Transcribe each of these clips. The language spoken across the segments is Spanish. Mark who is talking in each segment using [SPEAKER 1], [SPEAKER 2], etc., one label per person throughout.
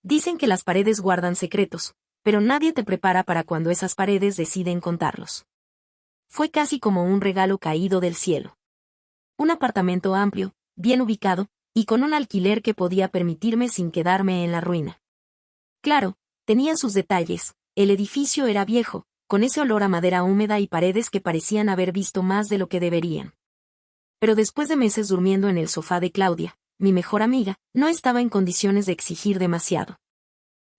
[SPEAKER 1] Dicen que las paredes guardan secretos, pero nadie te prepara para cuando esas paredes deciden contarlos. Fue casi como un regalo caído del cielo. Un apartamento amplio, bien ubicado, y con un alquiler que podía permitirme sin quedarme en la ruina. Claro, tenía sus detalles, el edificio era viejo, con ese olor a madera húmeda y paredes que parecían haber visto más de lo que deberían. Pero después de meses durmiendo en el sofá de Claudia, mi mejor amiga, no estaba en condiciones de exigir demasiado.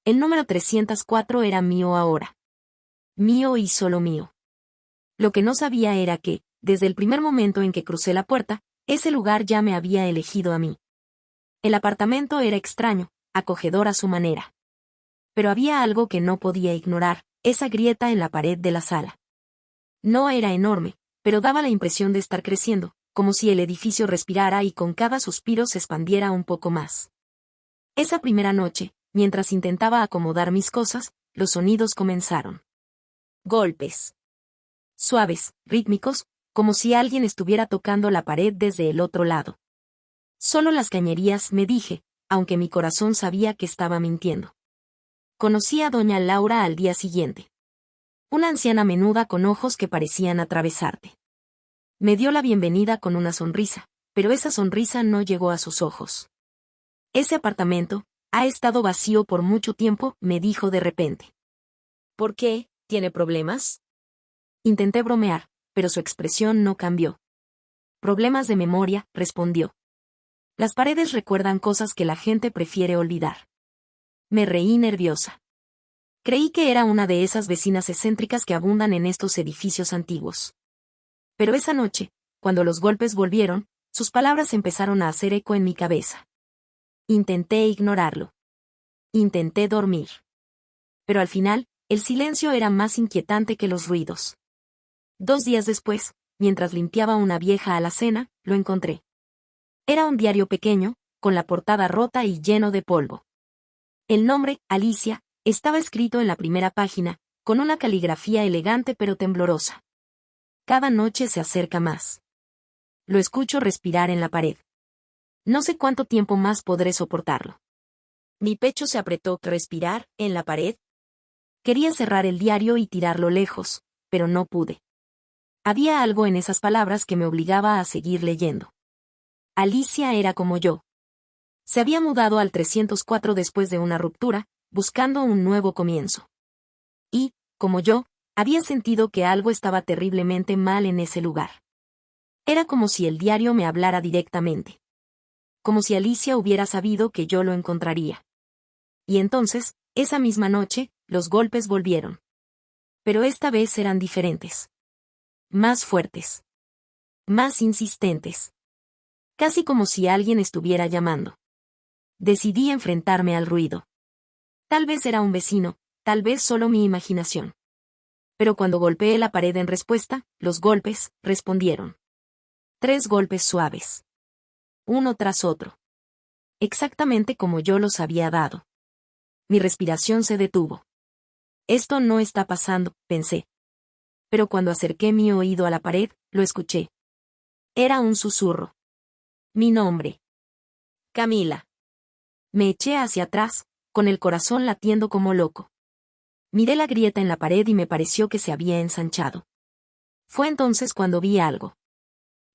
[SPEAKER 1] El número 304 era mío ahora. Mío y solo mío. Lo que no sabía era que, desde el primer momento en que crucé la puerta, ese lugar ya me había elegido a mí. El apartamento era extraño, acogedor a su manera. Pero había algo que no podía ignorar, esa grieta en la pared de la sala. No era enorme, pero daba la impresión de estar creciendo, como si el edificio respirara y con cada suspiro se expandiera un poco más. Esa primera noche, mientras intentaba acomodar mis cosas, los sonidos comenzaron. Golpes. Suaves, rítmicos, como si alguien estuviera tocando la pared desde el otro lado. Solo las cañerías, me dije, aunque mi corazón sabía que estaba mintiendo. Conocí a doña Laura al día siguiente. Una anciana menuda con ojos que parecían atravesarte. Me dio la bienvenida con una sonrisa, pero esa sonrisa no llegó a sus ojos. Ese apartamento ha estado vacío por mucho tiempo, me dijo de repente. ¿Por qué? ¿Tiene problemas? Intenté bromear, pero su expresión no cambió. Problemas de memoria, respondió. Las paredes recuerdan cosas que la gente prefiere olvidar. Me reí nerviosa. Creí que era una de esas vecinas excéntricas que abundan en estos edificios antiguos. Pero esa noche, cuando los golpes volvieron, sus palabras empezaron a hacer eco en mi cabeza. Intenté ignorarlo. Intenté dormir. Pero al final, el silencio era más inquietante que los ruidos. 2 días después, mientras limpiaba una vieja alacena, lo encontré. Era un diario pequeño, con la portada rota y lleno de polvo. El nombre, Alicia, estaba escrito en la primera página, con una caligrafía elegante pero temblorosa. Cada noche se acerca más. Lo escucho respirar en la pared. No sé cuánto tiempo más podré soportarlo. Mi pecho se apretó. ¿Respirar en la pared? Quería cerrar el diario y tirarlo lejos, pero no pude. Había algo en esas palabras que me obligaba a seguir leyendo. Alicia era como yo. Se había mudado al 304 después de una ruptura, buscando un nuevo comienzo. Y, como yo, había sentido que algo estaba terriblemente mal en ese lugar. Era como si el diario me hablara directamente. Como si Alicia hubiera sabido que yo lo encontraría. Y entonces, esa misma noche, los golpes volvieron. Pero esta vez eran diferentes. Más fuertes. Más insistentes. Casi como si alguien estuviera llamando. Decidí enfrentarme al ruido. Tal vez era un vecino, tal vez solo mi imaginación. Pero cuando golpeé la pared en respuesta, los golpes respondieron. 3 golpes suaves. Uno tras otro. Exactamente como yo los había dado. Mi respiración se detuvo. Esto no está pasando, pensé. Pero cuando acerqué mi oído a la pared, lo escuché. Era un susurro. Mi nombre. Camila. Me eché hacia atrás, con el corazón latiendo como loco. Miré la grieta en la pared y me pareció que se había ensanchado. Fue entonces cuando vi algo.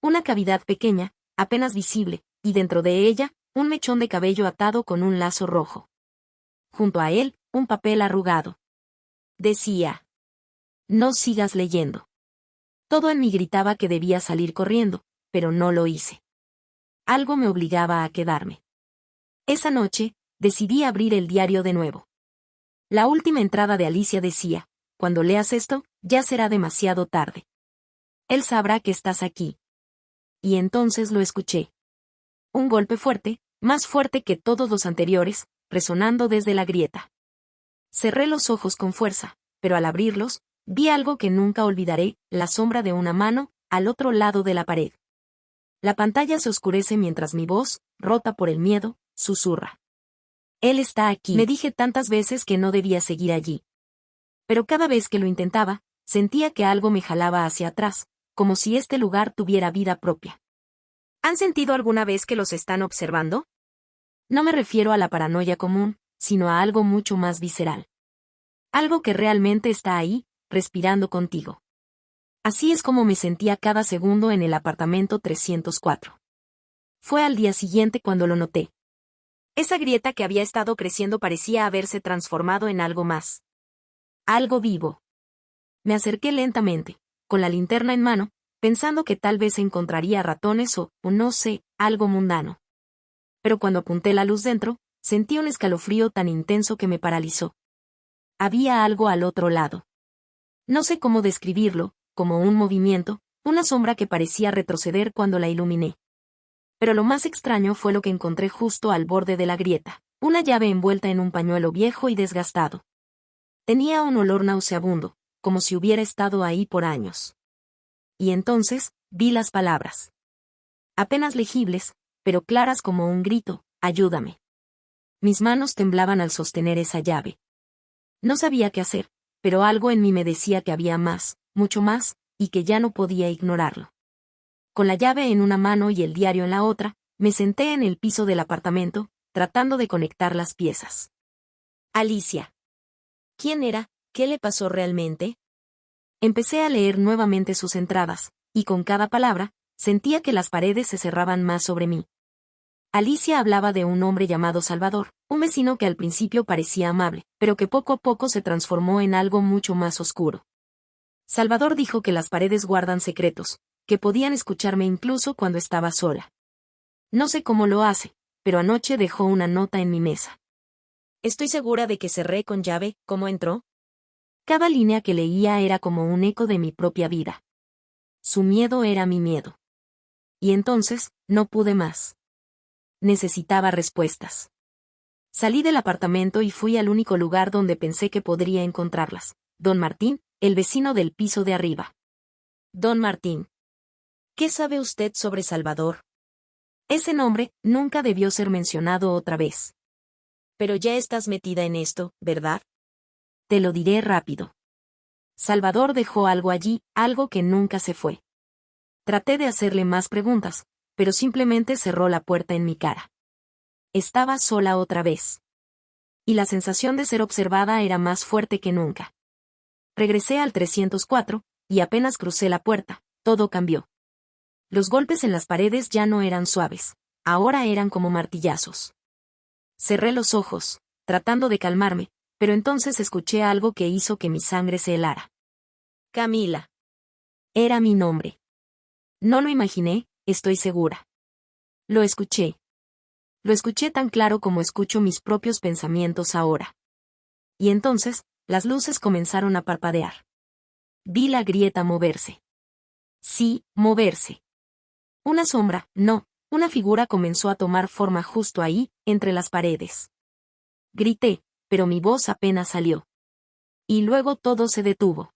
[SPEAKER 1] Una cavidad pequeña, apenas visible, y dentro de ella, un mechón de cabello atado con un lazo rojo. Junto a él, un papel arrugado. Decía: no sigas leyendo. Todo en mí gritaba que debía salir corriendo, pero no lo hice. Algo me obligaba a quedarme. Esa noche, decidí abrir el diario de nuevo. La última entrada de Alicia decía: cuando leas esto, ya será demasiado tarde. Él sabrá que estás aquí. Y entonces lo escuché. Un golpe fuerte, más fuerte que todos los anteriores, resonando desde la grieta. Cerré los ojos con fuerza, pero al abrirlos, vi algo que nunca olvidaré, la sombra de una mano, al otro lado de la pared. La pantalla se oscurece mientras mi voz, rota por el miedo, susurra. Él está aquí. Me dije tantas veces que no debía seguir allí. Pero cada vez que lo intentaba, sentía que algo me jalaba hacia atrás, como si este lugar tuviera vida propia. ¿Han sentido alguna vez que los están observando? No me refiero a la paranoia común, sino a algo mucho más visceral. Algo que realmente está ahí, respirando contigo. Así es como me sentía cada segundo en el apartamento 304. Fue al día siguiente cuando lo noté. Esa grieta que había estado creciendo parecía haberse transformado en algo más. Algo vivo. Me acerqué lentamente, con la linterna en mano, pensando que tal vez encontraría ratones o no sé, algo mundano. Pero cuando apunté la luz dentro, sentí un escalofrío tan intenso que me paralizó. Había algo al otro lado. No sé cómo describirlo, como un movimiento, una sombra que parecía retroceder cuando la iluminé. Pero lo más extraño fue lo que encontré justo al borde de la grieta, una llave envuelta en un pañuelo viejo y desgastado. Tenía un olor nauseabundo, como si hubiera estado ahí por años. Y entonces, vi las palabras. Apenas legibles, pero claras como un grito, ayúdame. Mis manos temblaban al sostener esa llave. No sabía qué hacer, pero algo en mí me decía que había más, mucho más, y que ya no podía ignorarlo. Con la llave en una mano y el diario en la otra, me senté en el piso del apartamento, tratando de conectar las piezas. Alicia. ¿Quién era? ¿Qué le pasó realmente? Empecé a leer nuevamente sus entradas, y con cada palabra, sentía que las paredes se cerraban más sobre mí. Alicia hablaba de un hombre llamado Salvador, un vecino que al principio parecía amable, pero que poco a poco se transformó en algo mucho más oscuro. Salvador dijo que las paredes guardan secretos, que podían escucharme incluso cuando estaba sola. No sé cómo lo hace, pero anoche dejó una nota en mi mesa. Estoy segura de que cerré con llave. ¿Cómo entró? Cada línea que leía era como un eco de mi propia vida. Su miedo era mi miedo. Y entonces, no pude más. Necesitaba respuestas. Salí del apartamento y fui al único lugar donde pensé que podría encontrarlas. Don Martín, el vecino del piso de arriba. Don Martín. ¿Qué sabe usted sobre Salvador? Ese nombre nunca debió ser mencionado otra vez. Pero ya estás metida en esto, ¿verdad? Te lo diré rápido. Salvador dejó algo allí, algo que nunca se fue. Traté de hacerle más preguntas, pero simplemente cerró la puerta en mi cara. Estaba sola otra vez. Y la sensación de ser observada era más fuerte que nunca. Regresé al 304, y apenas crucé la puerta, todo cambió. Los golpes en las paredes ya no eran suaves, ahora eran como martillazos. Cerré los ojos, tratando de calmarme, pero entonces escuché algo que hizo que mi sangre se helara. Camila. Era mi nombre. No lo imaginé, estoy segura. Lo escuché. Lo escuché tan claro como escucho mis propios pensamientos ahora. Y entonces, las luces comenzaron a parpadear. Vi la grieta moverse. Sí, moverse. Una sombra, no, una figura comenzó a tomar forma justo ahí, entre las paredes. Grité, pero mi voz apenas salió. Y luego todo se detuvo.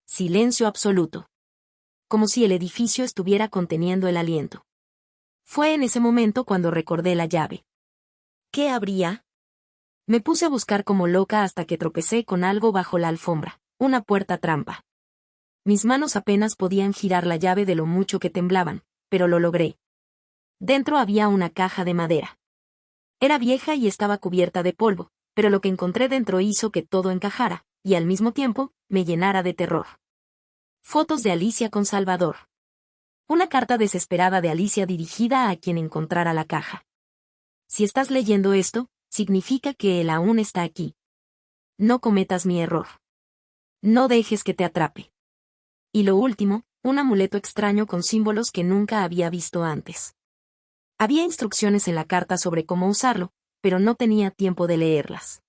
[SPEAKER 1] Silencio absoluto. Como si el edificio estuviera conteniendo el aliento. Fue en ese momento cuando recordé la llave. ¿Qué habría? Me puse a buscar como loca hasta que tropecé con algo bajo la alfombra, una puerta trampa. Mis manos apenas podían girar la llave de lo mucho que temblaban, pero lo logré. Dentro había una caja de madera. Era vieja y estaba cubierta de polvo, pero lo que encontré dentro hizo que todo encajara, y al mismo tiempo, me llenara de terror. Fotos de Alicia con Salvador. Una carta desesperada de Alicia dirigida a quien encontrara la caja. Si estás leyendo esto, significa que él aún está aquí. No cometas mi error. No dejes que te atrape. Y lo último, un amuleto extraño con símbolos que nunca había visto antes. Había instrucciones en la carta sobre cómo usarlo, pero no tenía tiempo de leerlas.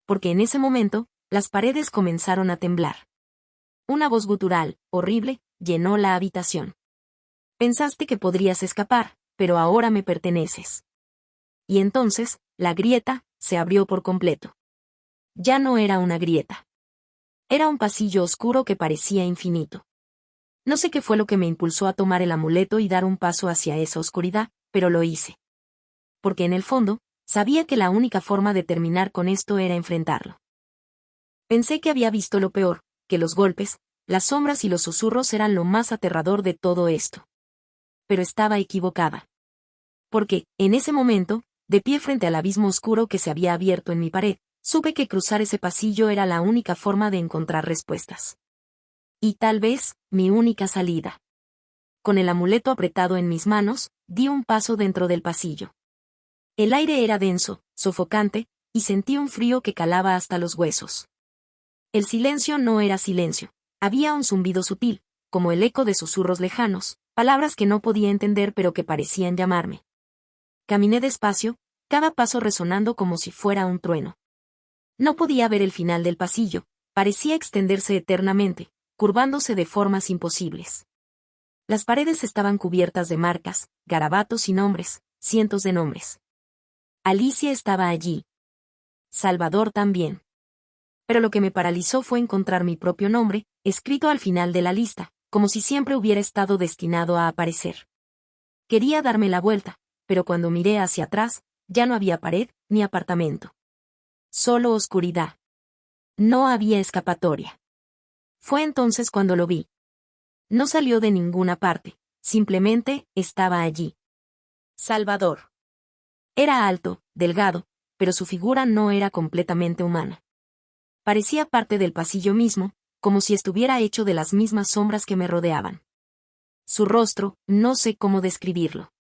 [SPEAKER 1] Porque en ese momento, las paredes comenzaron a temblar. Una voz gutural, horrible, llenó la habitación. Pensaste que podrías escapar, pero ahora me perteneces. Y entonces, la grieta se abrió por completo. Ya no era una grieta. Era un pasillo oscuro que parecía infinito. No sé qué fue lo que me impulsó a tomar el amuleto y dar un paso hacia esa oscuridad, pero lo hice. Porque en el fondo, sabía que la única forma de terminar con esto era enfrentarlo. Pensé que había visto lo peor, que los golpes, las sombras y los susurros eran lo más aterrador de todo esto. Pero estaba equivocada. Porque, en ese momento, de pie frente al abismo oscuro que se había abierto en mi pared, supe que cruzar ese pasillo era la única forma de encontrar respuestas. Y tal vez, mi única salida. Con el amuleto apretado en mis manos, di un paso dentro del pasillo. El aire era denso, sofocante, y sentí un frío que calaba hasta los huesos. El silencio no era silencio, había un zumbido sutil, como el eco de susurros lejanos, palabras que no podía entender pero que parecían llamarme. Caminé despacio, cada paso resonando como si fuera un trueno. No podía ver el final del pasillo, parecía extenderse eternamente, curvándose de formas imposibles. Las paredes estaban cubiertas de marcas, garabatos y nombres, cientos de nombres. Alicia estaba allí. Salvador también. Pero lo que me paralizó fue encontrar mi propio nombre, escrito al final de la lista, como si siempre hubiera estado destinado a aparecer. Quería darme la vuelta, pero cuando miré hacia atrás, ya no había pared ni apartamento. Solo oscuridad. No había escapatoria. Fue entonces cuando lo vi. No salió de ninguna parte, simplemente estaba allí. Salvador. Era alto, delgado, pero su figura no era completamente humana. Parecía parte del pasillo mismo, como si estuviera hecho de las mismas sombras que me rodeaban. Su rostro, no sé cómo describirlo.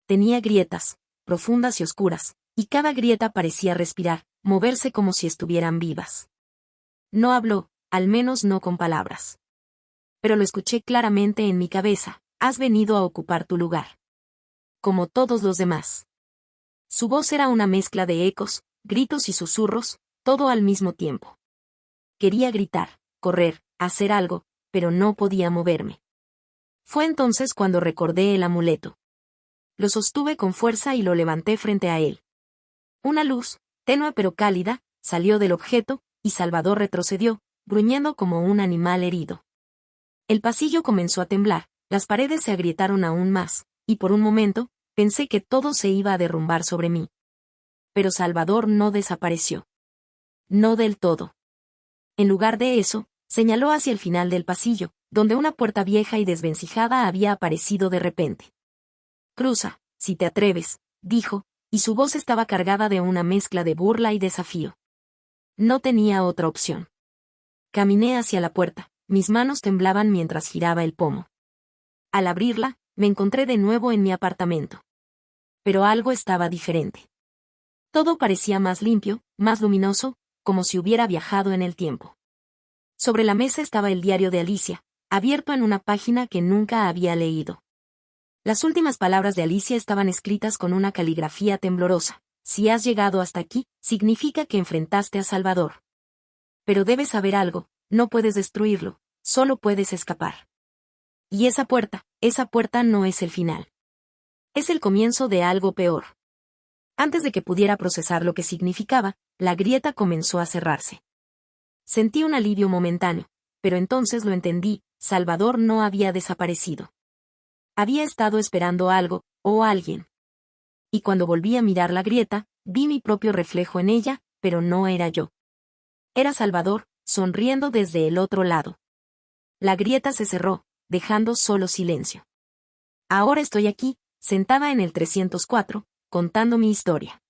[SPEAKER 1] Tenía grietas, profundas y oscuras, y cada grieta parecía respirar, moverse como si estuvieran vivas. No habló, al menos no con palabras. Pero lo escuché claramente en mi cabeza: has venido a ocupar tu lugar. Como todos los demás. Su voz era una mezcla de ecos, gritos y susurros, todo al mismo tiempo. Quería gritar, correr, hacer algo, pero no podía moverme. Fue entonces cuando recordé el amuleto. Lo sostuve con fuerza y lo levanté frente a él. Una luz, tenue pero cálida, salió del objeto, y Salvador retrocedió, gruñendo como un animal herido. El pasillo comenzó a temblar, las paredes se agrietaron aún más, y por un momento, pensé que todo se iba a derrumbar sobre mí. Pero Salvador no desapareció. No del todo. En lugar de eso, señaló hacia el final del pasillo, donde una puerta vieja y desvencijada había aparecido de repente. Cruza, si te atreves, dijo, y su voz estaba cargada de una mezcla de burla y desafío. No tenía otra opción. Caminé hacia la puerta, mis manos temblaban mientras giraba el pomo. Al abrirla, me encontré de nuevo en mi apartamento. Pero algo estaba diferente. Todo parecía más limpio, más luminoso, como si hubiera viajado en el tiempo. Sobre la mesa estaba el diario de Alicia, abierto en una página que nunca había leído. Las últimas palabras de Alicia estaban escritas con una caligrafía temblorosa: si has llegado hasta aquí, significa que enfrentaste a Salvador. Pero debes saber algo, no puedes destruirlo, solo puedes escapar. Y esa puerta no es el final. Es el comienzo de algo peor. Antes de que pudiera procesar lo que significaba, la grieta comenzó a cerrarse. Sentí un alivio momentáneo, pero entonces lo entendí: Salvador no había desaparecido. Había estado esperando algo, o alguien. Y cuando volví a mirar la grieta, vi mi propio reflejo en ella, pero no era yo. Era Salvador, sonriendo desde el otro lado. La grieta se cerró, dejando solo silencio. Ahora estoy aquí, sentada en el 304, contando mi historia.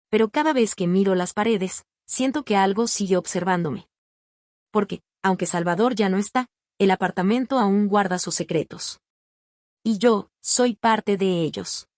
[SPEAKER 1] Pero cada vez que miro las paredes, siento que algo sigue observándome. Porque, aunque Salvador ya no está, el apartamento aún guarda sus secretos. Y yo, soy parte de ellos.